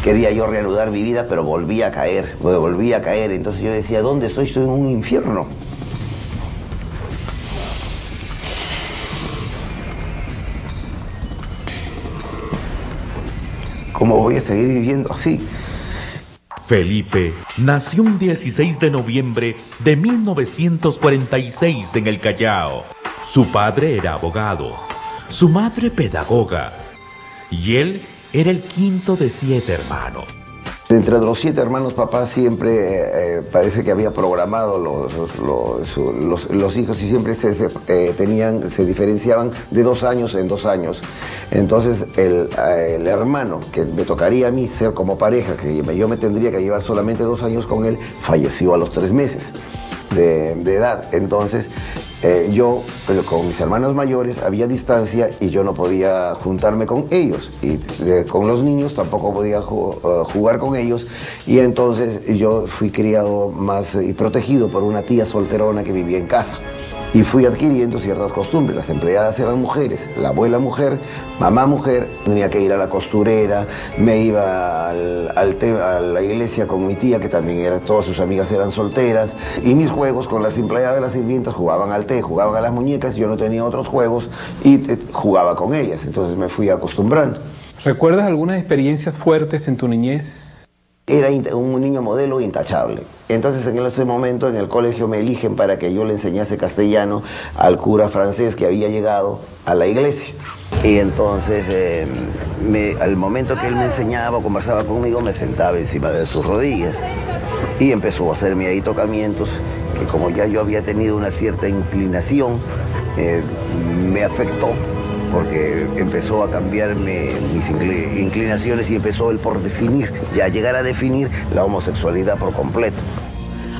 quería yo reanudar mi vida, pero volví a caer, entonces yo decía, ¿dónde estoy? Estoy en un infierno. ¿Cómo voy a seguir viviendo así? Felipe nació un 16 de noviembre de 1946 en el Callao. Su padre era abogado, su madre pedagoga, y él era el quinto de 7 hermanos. Entre los 7 hermanos, papá siempre parece que había programado los hijos y siempre se diferenciaban de 2 años en 2 años. Entonces el hermano que me tocaría a mí ser como pareja, que yo me tendría que llevar solamente 2 años con él, falleció a los 3 meses de edad. Entonces yo, con mis hermanos mayores, había distancia y yo no podía juntarme con ellos. Y con los niños tampoco podía jugar con ellos. Y entonces yo fui criado más y protegido por una tía solterona que vivía en casa. Y fui adquiriendo ciertas costumbres. Las empleadas eran mujeres, la abuela mujer, mamá mujer. Tenía que ir a la costurera, me iba a la iglesia con mi tía, que también todas sus amigas eran solteras. Y mis juegos con las empleadas de las sirvientas, jugaban al té, jugaban a las muñecas. Yo no tenía otros juegos y jugaba con ellas. Entonces me fui acostumbrando. ¿Recuerdas algunas experiencias fuertes en tu niñez? Era un niño modelo intachable. Entonces en ese momento en el colegio me eligen para que yo le enseñase castellano al cura francés que había llegado a la iglesia. Y entonces al momento que él me enseñaba o conversaba conmigo, me sentaba encima de sus rodillas y empezó a hacerme ahí tocamientos que, como ya yo había tenido una cierta inclinación, me afectó, porque empezó a cambiarme mis inclinaciones y empezó él por definir, ya llegar a definir la homosexualidad por completo.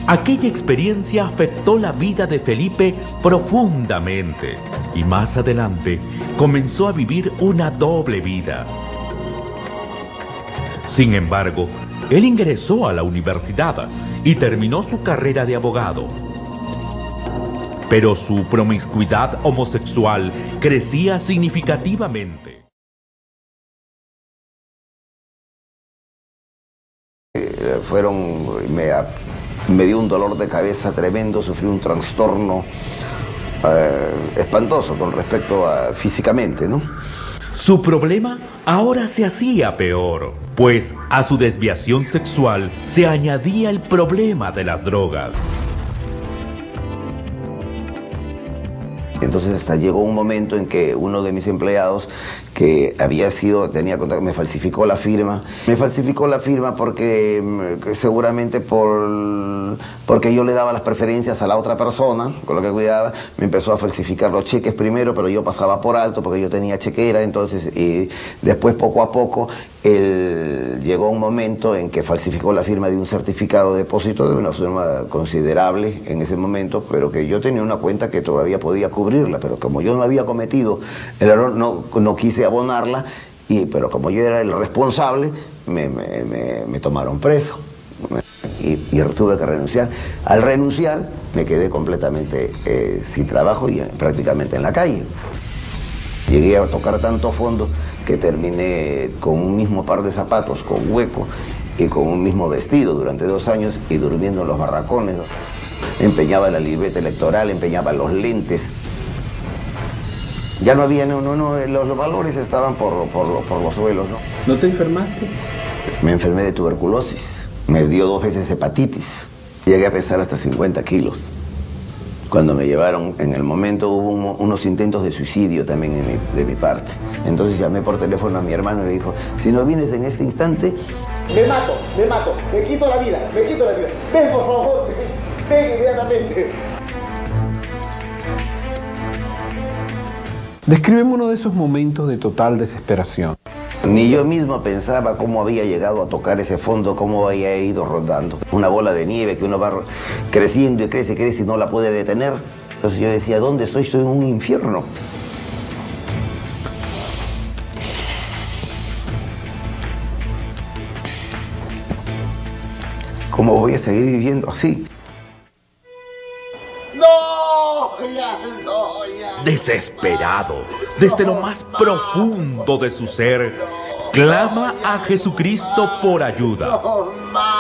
Aquella experiencia afectó la vida de Felipe profundamente y más adelante comenzó a vivir una doble vida. Sin embargo, él ingresó a la universidad y terminó su carrera de abogado. Pero su promiscuidad homosexual crecía significativamente. Me dio un dolor de cabeza tremendo, sufrí un trastorno espantoso con respecto a físicamente, ¿no? Su problema ahora se hacía peor, pues a su desviación sexual se añadía el problema de las drogas. Entonces hasta llegó un momento en que uno de mis empleados, que tenía contacto, me falsificó la firma. Me falsificó la firma porque seguramente porque yo le daba las preferencias a la otra persona, con lo que cuidaba. Me empezó a falsificar los cheques primero, pero yo pasaba por alto porque yo tenía chequera. Entonces, y después poco a poco, llegó un momento en que falsificó la firma de un certificado de depósito de una suma considerable en ese momento, pero que yo tenía una cuenta que todavía podía cubrirla, pero como yo no había cometido el error, no quise abonarla, pero como yo era el responsable, me tomaron preso y tuve que renunciar. Al renunciar me quedé completamente sin trabajo y prácticamente en la calle. Llegué a tocar tanto fondo que terminé con un mismo par de zapatos, con hueco, y con un mismo vestido durante 2 años y durmiendo en los barracones, ¿no? Empeñaba la libreta electoral, empeñaba los lentes. Ya no había, los valores estaban por los suelos, ¿no? ¿No te enfermaste? Me enfermé de tuberculosis, me dio 2 veces hepatitis, llegué a pesar hasta 50 kilos. Cuando me llevaron, en el momento hubo unos intentos de suicidio también de mi parte. Entonces llamé por teléfono a mi hermano y le dijo, si no vienes en este instante... Me mato, me quito la vida. Ven, por favor, ven inmediatamente. Descríbeme uno de esos momentos de total desesperación. Ni yo mismo pensaba cómo había llegado a tocar ese fondo, cómo había ido rodando. Una bola de nieve que uno va creciendo y crece y no la puede detener. Entonces yo decía, ¿dónde estoy? Estoy en un infierno. ¿Cómo voy a seguir viviendo así? Desesperado, desde lo más profundo de su ser, Clama a Jesucristo por ayuda. No más.